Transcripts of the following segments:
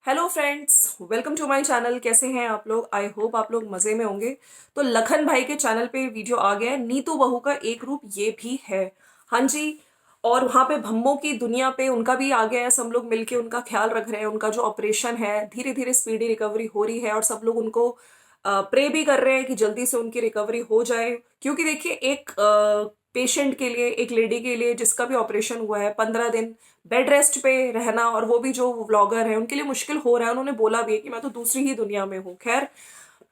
Hello friends, welcome to my channel. कैसे हैं आप लोग? आई होप आप लोग मज़े में होंगे। तो लखन भाई के चैनल पे वीडियो आ गया है, नीतू बहू का एक रूप ये भी है। हाँ जी। और वहाँ पे भम्मों की दुनिया पे उनका भी आ गया है। सब लोग मिलके उनका ख्याल रख रहे हैं। उनका जो ऑपरेशन है धीरे धीरे स्पीडी रिकवरी हो रही है और सब लोग उनको प्रे भी कर रहे हैं कि जल्दी से उनकी रिकवरी हो जाए। क्योंकि देखिए, एक पेशेंट के लिए, एक लेडी के लिए जिसका भी ऑपरेशन हुआ है, 15 दिन बेड रेस्ट पे रहना, और वो भी जो व्लॉगर है उनके लिए मुश्किल हो रहा है। उन्होंने बोला भी है कि मैं तो दूसरी ही दुनिया में हूँ। खैर,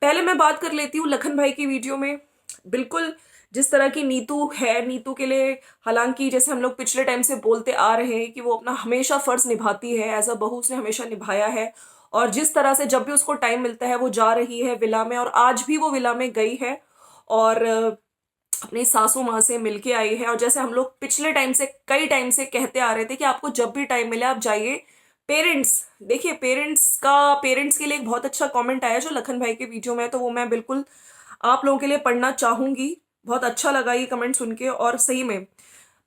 पहले मैं बात कर लेती हूँ लखन भाई की वीडियो में। बिल्कुल जिस तरह की नीतू है, नीतू के लिए हालांकि जैसे हम लोग पिछले टाइम से बोलते आ रहे हैं कि वो अपना हमेशा फर्ज निभाती है, एज अ बहू उसने हमेशा निभाया है। और जिस तरह से जब भी उसको टाइम मिलता है वो जा रही है विला में, और आज भी वो विला में गई है और अपनी सासू माँ से मिलके आई है। और जैसे हम लोग पिछले टाइम से, कई टाइम से कहते आ रहे थे कि आपको जब भी टाइम मिले आप जाइए। पेरेंट्स, देखिए पेरेंट्स के लिए एक बहुत अच्छा कमेंट आया जो लखन भाई के वीडियो में है, तो वो मैं बिल्कुल आप लोगों के लिए पढ़ना चाहूंगी। बहुत अच्छा लगा ये कमेंट सुन के। और सही में,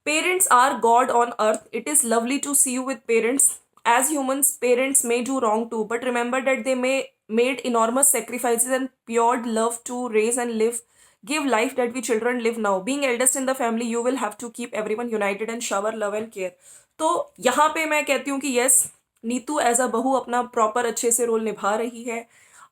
parents are God on earth. It is lovely to see you with parents. As humans, parents may do wrong too, but remember that they may made enormous sacrifices and poured love to raise and give life that we children live now. Being eldest in the family, you will have to keep everyone united and shower love and care. तो यहाँ पे मैं कहती हूँ कि yes, Neetu as a बहू अपना proper अच्छे से रोल निभा रही है।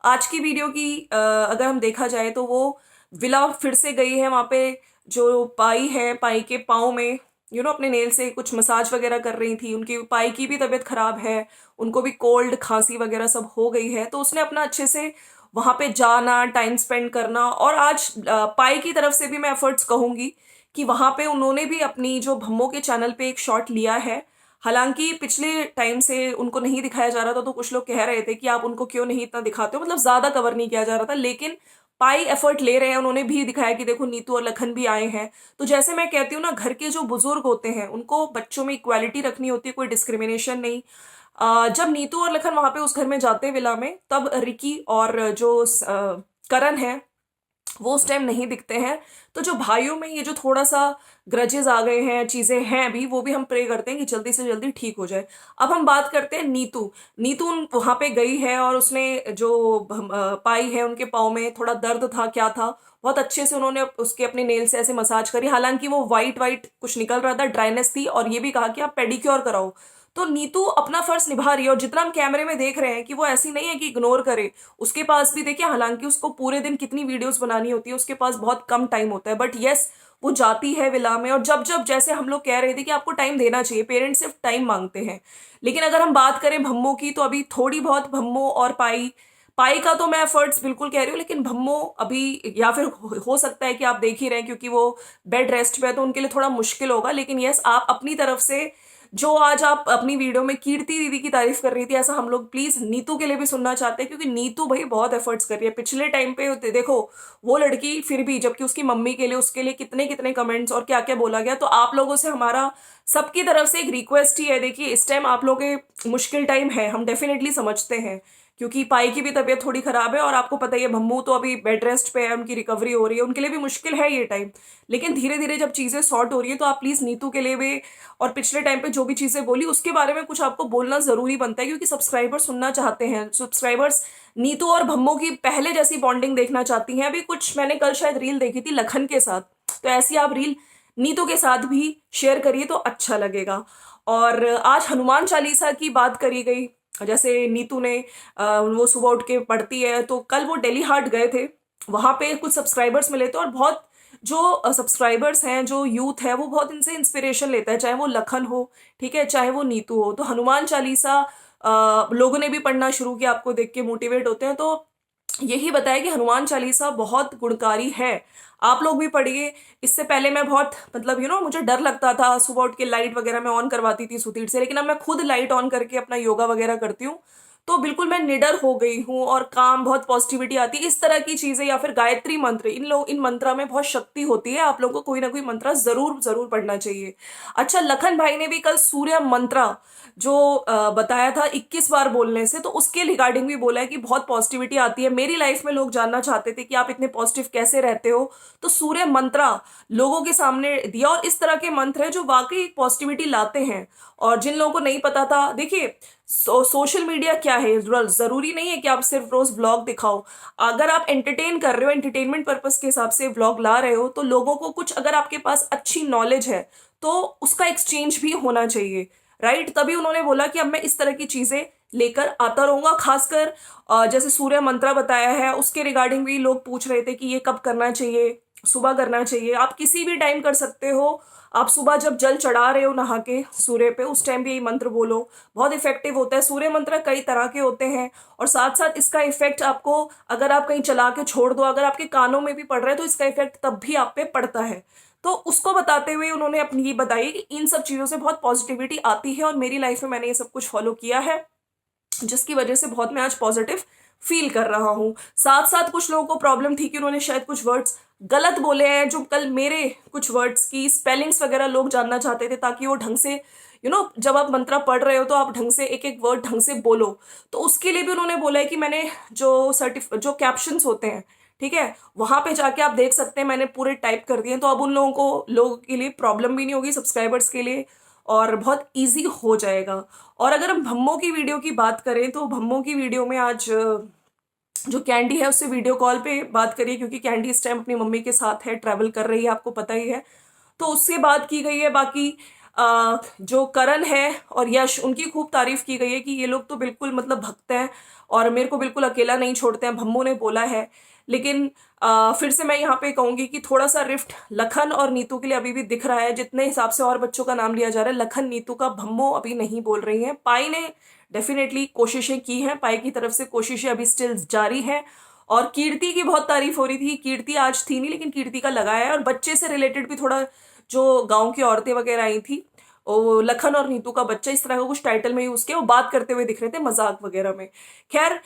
आज की वीडियो की अगर हम देखा जाए तो वो विला फिर से गई है। वहाँ पे जो पाई है, पाई के पाँव में अपने नेल से कुछ मसाज वगैरह कर रही थी। उनकी पाई की भी तबीयत खराब है, उनको भी कोल्ड खांसी वगैरह सब हो गई है। तो उसने अपना अच्छे से वहां पे जाना, टाइम स्पेंड करना। और आज पाई की तरफ से भी मैं एफर्ट्स कहूंगी कि वहां पे उन्होंने भी अपनी जो भम्मो के चैनल पे एक शॉट लिया है। हालांकि पिछले टाइम से उनको नहीं दिखाया जा रहा था, तो कुछ लोग कह रहे थे कि आप उनको क्यों नहीं इतना दिखाते हो, मतलब ज्यादा कवर नहीं किया जा रहा था। लेकिन पाई एफर्ट ले रहे हैं, उन्होंने भी दिखाया कि देखो नीतू और लखन भी आए हैं। तो जैसे मैं कहती हूँ ना, घर के जो बुजुर्ग होते हैं उनको बच्चों में इक्वालिटी रखनी होती है, कोई डिस्क्रिमिनेशन नहीं। जब नीतू और लखन वहां पे उस घर में जाते हैं विला में, तब रिकी और जो करण है वो उस टाइम नहीं दिखते हैं। तो जो भाइयों में ये जो थोड़ा सा ग्रजेस आ गए हैं, चीजें हैं अभी, वो भी हम प्रे करते हैं कि जल्दी से जल्दी ठीक हो जाए। अब हम बात करते हैं नीतू। नीतू वहां पे गई है और उसने जो पाई है, उनके पाँव में थोड़ा दर्द था, क्या था, बहुत अच्छे से उन्होंने उसके अपने नेल से ऐसे मसाज करी। हालांकि वो वाइट वाइट कुछ निकल रहा था, ड्राइनेस थी, और ये भी कहा कि आप पेडिक्योर कराओ। तो नीतू अपना फर्ज निभा रही है। और जितना हम कैमरे में देख रहे हैं कि वो ऐसी नहीं है कि इग्नोर करे। उसके पास भी देखिए, हालांकि उसको पूरे दिन कितनी वीडियोस बनानी होती है, उसके पास बहुत कम टाइम होता है, बट यस, वो जाती है विला में। और जब जब जैसे हम लोग कह रहे थे कि आपको टाइम देना चाहिए, पेरेंट्स सिर्फ टाइम मांगते हैं। लेकिन अगर हम बात करें भम्मो की, तो अभी थोड़ी बहुत भम्मो और पाई, पाई का तो मैं एफर्ट्स बिल्कुल कह रही हूँ, लेकिन भम्मो अभी, या फिर हो सकता है कि आप देख ही रहे हैं क्योंकि वो बेड रेस्ट पे है, तो उनके लिए थोड़ा मुश्किल होगा। लेकिन यस, आप अपनी तरफ से जो आज आप अपनी वीडियो में कीर्ति दीदी की तारीफ कर रही थी, ऐसा हम लोग प्लीज नीतू के लिए भी सुनना चाहते हैं। क्योंकि नीतू भाई बहुत एफर्ट्स कर रही है। पिछले टाइम पे देखो, वो लड़की फिर भी, जबकि उसकी मम्मी के लिए, उसके लिए कितने कितने कमेंट्स और क्या क्या बोला गया। तो आप लोगों से हमारा सबकी तरफ से एक रिक्वेस्ट ही है, देखिए इस टाइम आप लोग के मुश्किल टाइम है, हम डेफिनेटली समझते हैं। क्योंकि पाई की भी तबीयत थोड़ी खराब है, और आपको पता ही है भम्मू तो अभी बेड रेस्ट पे है, उनकी रिकवरी हो रही है, उनके लिए भी मुश्किल है ये टाइम। लेकिन धीरे धीरे जब चीजें सॉर्ट हो रही है, तो आप प्लीज नीतू के लिए भी, और पिछले टाइम पे जो भी चीजें बोली उसके बारे में कुछ आपको बोलना जरूरी बनता है। क्योंकि सब्सक्राइबर सुनना चाहते हैं, सब्सक्राइबर्स नीतू और भम्मो की पहले जैसी बॉन्डिंग देखना चाहती हैं। अभी कुछ मैंने कल शायद रील देखी थी लखन के साथ, तो ऐसी आप रील नीतू के साथ भी शेयर करिए तो अच्छा लगेगा। और आज हनुमान चालीसा की बात करी गई। जैसे नीतू ने वो सुबह उठ के पढ़ती है, तो कल वो दिल्ली हाट गए थे, वहां पे कुछ सब्सक्राइबर्स मिले थे, और बहुत जो सब्सक्राइबर्स हैं, जो यूथ है, वो बहुत इनसे इंस्पिरेशन लेता है, चाहे वो लखन हो, ठीक है, चाहे वो नीतू हो। तो हनुमान चालीसा लोगों ने भी पढ़ना शुरू किया, आपको देख के मोटिवेट होते हैं। तो यही बताया कि हनुमान चालीसा बहुत गुणकारी है, आप लोग भी पढ़िए। इससे पहले मैं बहुत, मतलब मुझे डर लगता था, सुबह उठ के लाइट वगैरह मैं ऑन करवाती थी सुतीर से, लेकिन अब मैं खुद लाइट ऑन करके अपना योगा वगैरह करती हूँ। तो बिल्कुल मैं निडर हो गई हूँ, और काम, बहुत पॉजिटिविटी आती है। इस तरह की चीजें, या फिर गायत्री मंत्र, इन मंत्रा में बहुत शक्ति होती है। आप लोगों को कोई ना कोई मंत्रा जरूर जरूर पढ़ना चाहिए। अच्छा, लखन भाई ने भी कल सूर्य मंत्रा जो बताया था 21 बार बोलने से, तो उसके रिगार्डिंग भी बोला है कि बहुत पॉजिटिविटी आती है। मेरी लाइफ में लोग जानना चाहते थे कि आप इतने पॉजिटिव कैसे रहते हो, तो सूर्य मंत्रा लोगों के सामने दिया। और इस तरह के मंत्र है जो वाकई पॉजिटिविटी लाते हैं। और जिन लोगों को नहीं पता था, देखिए सोशल मीडिया क्या है, जरूरी नहीं है कि आप सिर्फ रोज व्लॉग दिखाओ। अगर आप एंटरटेन कर रहे हो, एंटरटेनमेंट पर्पस के हिसाब से व्लॉग ला रहे हो, तो लोगों को कुछ, अगर आपके पास अच्छी नॉलेज है तो उसका एक्सचेंज भी होना चाहिए, राइट। तभी उन्होंने बोला कि अब मैं इस तरह की चीजें लेकर आता रहूंगा। खासकर जैसे सूर्य मंत्रा बताया है, उसके रिगार्डिंग भी लोग पूछ रहे थे कि ये कब करना चाहिए, सुबह करना चाहिए। आप किसी भी टाइम कर सकते हो। आप सुबह जब जल चढ़ा रहे हो नहा के सूर्य पे, उस टाइम भी यही मंत्र बोलो, बहुत इफेक्टिव होता है। सूर्य मंत्र कई तरह के होते हैं, और साथ साथ इसका इफेक्ट आपको, अगर आप कहीं चला के छोड़ दो, अगर आपके कानों में भी पड़ रहा है, तो इसका इफेक्ट तब भी आप पे पड़ता है। तो उसको बताते हुए उन्होंने अपनी ये बताई कि इन सब चीजों से बहुत पॉजिटिविटी आती है, और मेरी लाइफ में मैंने ये सब कुछ फॉलो किया है, जिसकी वजह से बहुत मैं आज पॉजिटिव फील कर रहा हूं। साथ साथ कुछ लोगों को प्रॉब्लम थी कि उन्होंने शायद कुछ वर्ड्स गलत बोले हैं, जो कल मेरे कुछ वर्ड्स की स्पेलिंग्स वगैरह लोग जानना चाहते थे, ताकि वो ढंग से, जब आप मंत्र पढ़ रहे हो तो आप ढंग से एक एक वर्ड ढंग से बोलो। तो उसके लिए भी उन्होंने बोला है कि मैंने जो कैप्शंस होते हैं, ठीक है, वहां पे जाके आप देख सकते हैं, मैंने पूरे टाइप कर दिए। तो अब उन लोगों के लिए प्रॉब्लम भी नहीं होगी, सब्सक्राइबर्स के लिए, और बहुत इजी हो जाएगा। और अगर हम भम्मो की वीडियो की बात करें, तो भम्मो की वीडियो में आज जो कैंडी है उससे वीडियो कॉल पे बात करिए, क्योंकि कैंडी इस टाइम अपनी मम्मी के साथ है, ट्रैवल कर रही है, आपको पता ही है। तो उससे बात की गई है। बाकी जो करण है और यश, उनकी खूब तारीफ की गई है कि ये लोग तो बिल्कुल मतलब भक्त हैं, और मेरे को बिल्कुल अकेला नहीं छोड़ते हैं, भम्मो ने बोला है। लेकिन फिर से मैं यहाँ पे कहूंगी कि थोड़ा सा रिफ्ट लखन और नीतू के लिए अभी भी दिख रहा है। जितने हिसाब से और बच्चों का नाम लिया जा रहा है, लखन नीतू का भम्मो अभी नहीं बोल रही है। पाई ने डेफिनेटली कोशिशें की हैं, पाई की तरफ से कोशिशें अभी स्टिल जारी हैं। और कीर्ति की बहुत तारीफ हो रही थी, कीर्ति आज थी नहीं, लेकिन कीर्ति का लगाया है। और बच्चे से रिलेटेड भी थोड़ा, जो गांव की औरतें वगैरह आई थी, वो लखन और नीतू का बच्चा, इस तरह का कुछ टाइटल में यूज किया, वो बात करते हुए दिख रहे थे मजाक वगैरह में। खैर,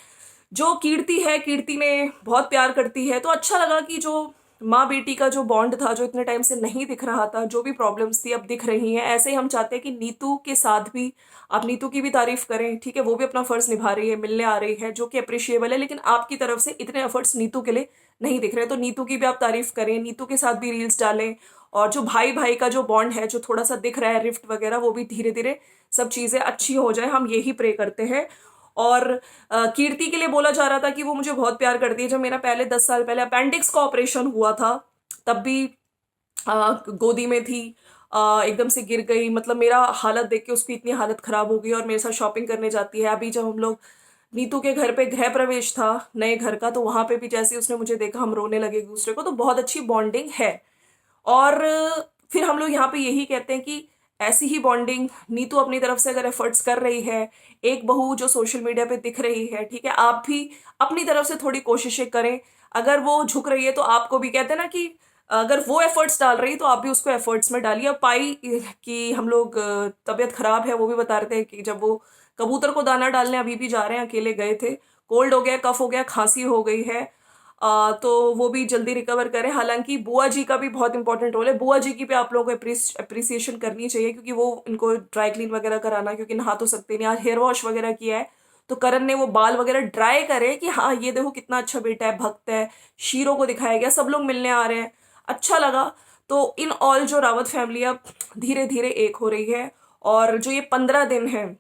जो कीर्ति है, कीर्ति ने बहुत प्यार करती है, तो अच्छा लगा कि जो माँ बेटी का जो बॉन्ड था, जो इतने टाइम से नहीं दिख रहा था, जो भी प्रॉब्लम्स थी अब दिख रही हैं। ऐसे ही हम चाहते हैं कि नीतू के साथ भी, आप नीतू की भी तारीफ करें, ठीक है, वो भी अपना फर्ज निभा रही है, मिलने आ रही है, जो कि अप्रिशिएबल है। लेकिन आपकी तरफ से इतने एफर्ट्स नीतू के लिए नहीं दिख रहे, तो नीतू की भी आप तारीफ करें, नीतू के साथ भी रील्स डालें। और जो भाई भाई का जो बॉन्ड है, जो थोड़ा सा दिख रहा है रिफ्ट वगैरह, वो भी धीरे धीरे सब चीजें अच्छी हो जाए, हम यही प्रे करते हैं। और कीर्ति के लिए बोला जा रहा था कि वो मुझे बहुत प्यार करती है। जब मेरा पहले 10 साल पहले अपेंडिक्स का ऑपरेशन हुआ था, तब भी गोदी में थी, एकदम से गिर गई, मतलब मेरा हालत देख के उसकी इतनी हालत खराब हो गई, और मेरे साथ शॉपिंग करने जाती है। अभी जब हम लोग, नीतू के घर पे गृह प्रवेश था नए घर का, तो वहां पे भी जैसे उसने मुझे देखा, हम रोने लगे एक दूसरे को। तो बहुत अच्छी बॉन्डिंग है। और फिर हम लोग यहाँ पे यही कहते हैं कि ऐसी ही बॉन्डिंग नीतू अपनी तरफ से अगर एफर्ट्स कर रही है, एक बहू जो सोशल मीडिया पे दिख रही है, ठीक है, आप भी अपनी तरफ से थोड़ी कोशिशें करें। अगर वो झुक रही है तो आपको भी, कहते हैं ना कि अगर वो एफर्ट्स डाल रही है तो आप भी उसको एफर्ट्स में डालिए। अब पाई की हम लोग तबीयत खराब है, वो भी बता रहे थे कि जब वो कबूतर को दाना डालने अभी भी जा रहे हैं, अकेले गए थे, कोल्ड हो गया, कफ हो गया, खांसी हो गई है, तो वो भी जल्दी रिकवर करें। हालांकि बुआ जी का भी बहुत इंपॉर्टेंट रोल है, बुआ जी की भी आप लोगों को अप्रिसिएशन करनी चाहिए, क्योंकि वो इनको ड्राई क्लीन वगैरह कराना, क्योंकि नहा तो सकते नहीं, आज हेयर वॉश वगैरह किया है, तो करण ने वो बाल वगैरह ड्राई करे कि हाँ ये देखो कितना अच्छा बेटा है, भक्त है। शीरो को दिखाया गया, सब लोग मिलने आ रहे हैं, अच्छा लगा। तो इन ऑल जो रावत फैमिली अब धीरे धीरे एक हो रही है। और जो ये 15 दिन है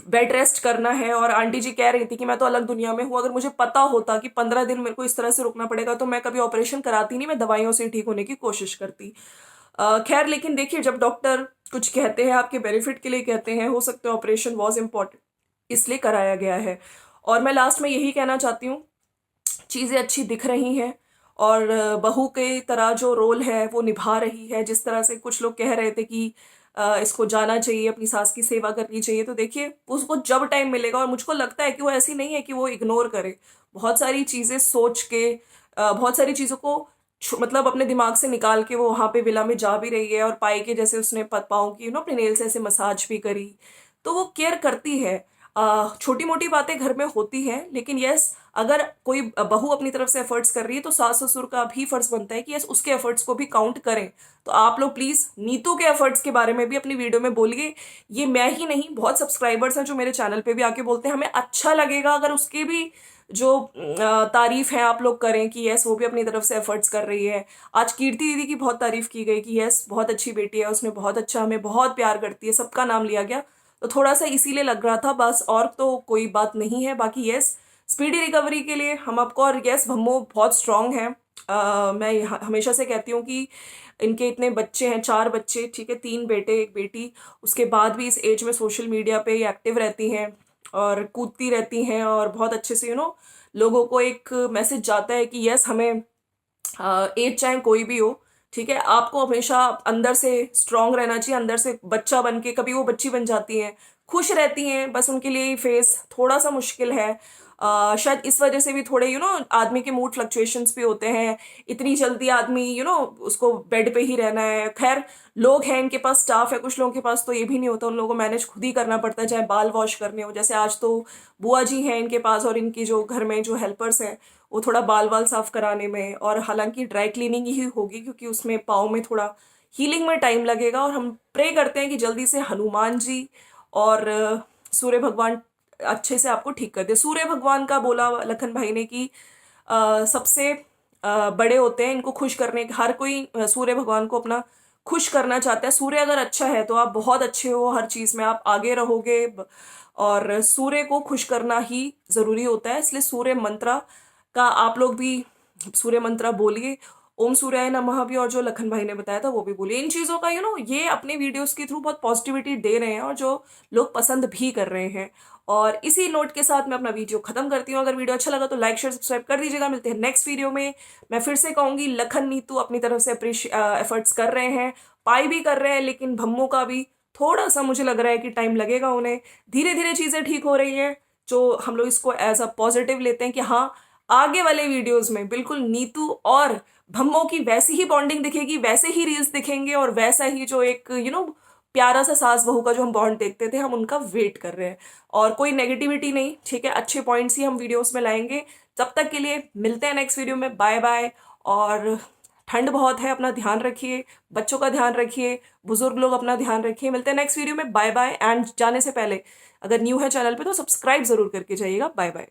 बेड रेस्ट करना है, और आंटी जी कह रही थी कि मैं तो अलग दुनिया में हूँ, अगर मुझे पता होता कि 15 दिन मेरे को इस तरह से रुकना पड़ेगा, तो मैं कभी ऑपरेशन कराती नहीं, मैं दवाइयों से ठीक होने की कोशिश करती। खैर, लेकिन देखिए, जब डॉक्टर कुछ कहते हैं आपके बेनिफिट के लिए कहते हैं, हो सकता है ऑपरेशन वॉज इम्पॉर्टेंट, इसलिए कराया गया है। और मैं लास्ट में यही कहना चाहती हूँ, चीज़ें अच्छी दिख रही हैं, और बहू के तरह जो रोल है वो निभा रही है। जिस तरह से कुछ लोग कह रहे थे कि इसको जाना चाहिए, अपनी सास की सेवा करनी चाहिए, तो देखिए उसको जब टाइम मिलेगा, और मुझको लगता है कि वो ऐसी नहीं है कि वो इग्नोर करे, बहुत सारी चीज़ें सोच के, बहुत सारी चीज़ों को मतलब अपने दिमाग से निकाल के वो वहाँ पे विला में जा भी रही है। और पाई के जैसे उसने पाँव की अपने नेल से ऐसे मसाज भी करी, तो वो केयर करती है। छोटी मोटी बातें घर में होती हैं, लेकिन यस, अगर कोई बहू अपनी तरफ से एफर्ट्स कर रही है, तो सास ससुर का भी फर्ज बनता है कि यस उसके एफर्ट्स को भी काउंट करें। तो आप लोग प्लीज नीतू के एफर्ट्स के बारे में भी अपनी वीडियो में बोलिए। ये मैं ही नहीं, बहुत सब्सक्राइबर्स हैं जो मेरे चैनल पे भी आके बोलते हैं, हमें अच्छा लगेगा अगर उसके भी जो तारीफ है आप लोग करें कि यस वो भी अपनी तरफ से एफर्ट्स कर रही है। आज कीर्ति दीदी की बहुत तारीफ की गई कि यस बहुत अच्छी बेटी है, उसने बहुत अच्छा, हमें बहुत प्यार करती है, सबका नाम लिया गया। तो थोड़ा सा इसीलिए लग रहा था बस, और तो कोई बात नहीं है। बाकी यस स्पीडी रिकवरी के लिए हम आपको, और यस भम्मो बहुत स्ट्रांग है। मैं हमेशा से कहती हूँ कि इनके इतने बच्चे हैं, 4 बच्चे, ठीक है, 3 बेटे 1 बेटी, उसके बाद भी इस एज में सोशल मीडिया पे एक्टिव रहती हैं और कूदती रहती हैं, और बहुत अच्छे से लोगों को एक मैसेज जाता है कि यस हमें एज चाहे कोई भी हो, ठीक है, आपको हमेशा अंदर से स्ट्रांग रहना चाहिए, अंदर से बच्चा बन के, कभी वो बच्ची बन जाती हैं, खुश रहती हैं, बस उनके लिए ये फेस थोड़ा सा मुश्किल है। शायद इस वजह से भी थोड़े आदमी के मूड फ्लक्चुएशंस भी होते हैं, इतनी जल्दी आदमी उसको बेड पे ही रहना है। खैर लोग हैं, इनके पास स्टाफ है, कुछ लोगों के पास तो ये भी नहीं होता, उन लोगों को मैनेज खुद ही करना पड़ता है, चाहे बाल वॉश करने हो, जैसे आज तो बुआ जी हैं इनके पास, और इनकी जो घर में जो हेल्पर्स हैं वो थोड़ा बाल वाल साफ कराने में, और हालांकि ड्राई क्लीनिंग ही होगी क्योंकि उसमें पाँव में थोड़ा हीलिंग में टाइम लगेगा। और हम प्रे करते हैं कि जल्दी से हनुमान जी और सूर्य भगवान अच्छे से आपको ठीक कर दे। सूर्य भगवान का बोला लखन भाई ने कि सबसे बड़े होते हैं, इनको खुश करने, हर कोई सूर्य भगवान को अपना खुश करना चाहता है। सूर्य अगर अच्छा है तो आप बहुत अच्छे हो, हर चीज में आप आगे रहोगे, और सूर्य को खुश करना ही जरूरी होता है। इसलिए सूर्य मंत्र का आप लोग भी सूर्य मंत्र बोलिए, ओम सूर्याय नमः भी, और जो लखन भाई ने बताया था वो भी बोलिए। इन चीजों का ये अपने वीडियोस के थ्रू बहुत पॉजिटिविटी दे रहे हैं, और जो लोग पसंद भी कर रहे हैं। और इसी नोट के साथ मैं अपना वीडियो खत्म करती हूँ। अगर वीडियो अच्छा लगा तो लाइक शेयर सब्सक्राइब कर दीजिएगा। मिलते हैं नेक्स्ट वीडियो में। मैं फिर से कहूंगी, लखन नीतू अपनी तरफ से एफर्ट्स कर रहे हैं, पाई भी कर रहे हैं, लेकिन भम्मो का भी थोड़ा सा मुझे लग रहा है कि टाइम लगेगा उन्हें। धीरे धीरे चीजें ठीक हो रही हैं, जो हम लोग इसको एज अ पॉजिटिव लेते हैं कि हाँ आगे वाले वीडियोस में बिल्कुल नीतू और भम्मो की वैसी ही बॉन्डिंग दिखेगी, वैसे ही रील्स दिखेंगे, और वैसा ही जो एक प्यारा सा सास बहू का जो हम बॉन्ड देखते थे, हम उनका वेट कर रहे हैं। और कोई नेगेटिविटी नहीं, ठीक है, अच्छे पॉइंट्स ही हम वीडियोस में लाएंगे। तब तक के लिए मिलते हैं नेक्स्ट वीडियो में, बाय बाय। और ठंड बहुत है, अपना ध्यान रखिए, बच्चों का ध्यान रखिए, बुजुर्ग लोग अपना ध्यान रखिए। मिलते हैं नेक्स्ट वीडियो में, बाय बाय। एंड जाने से पहले अगर न्यू है चैनल पे तो सब्सक्राइब जरूर करके जाइएगा। Bye bye.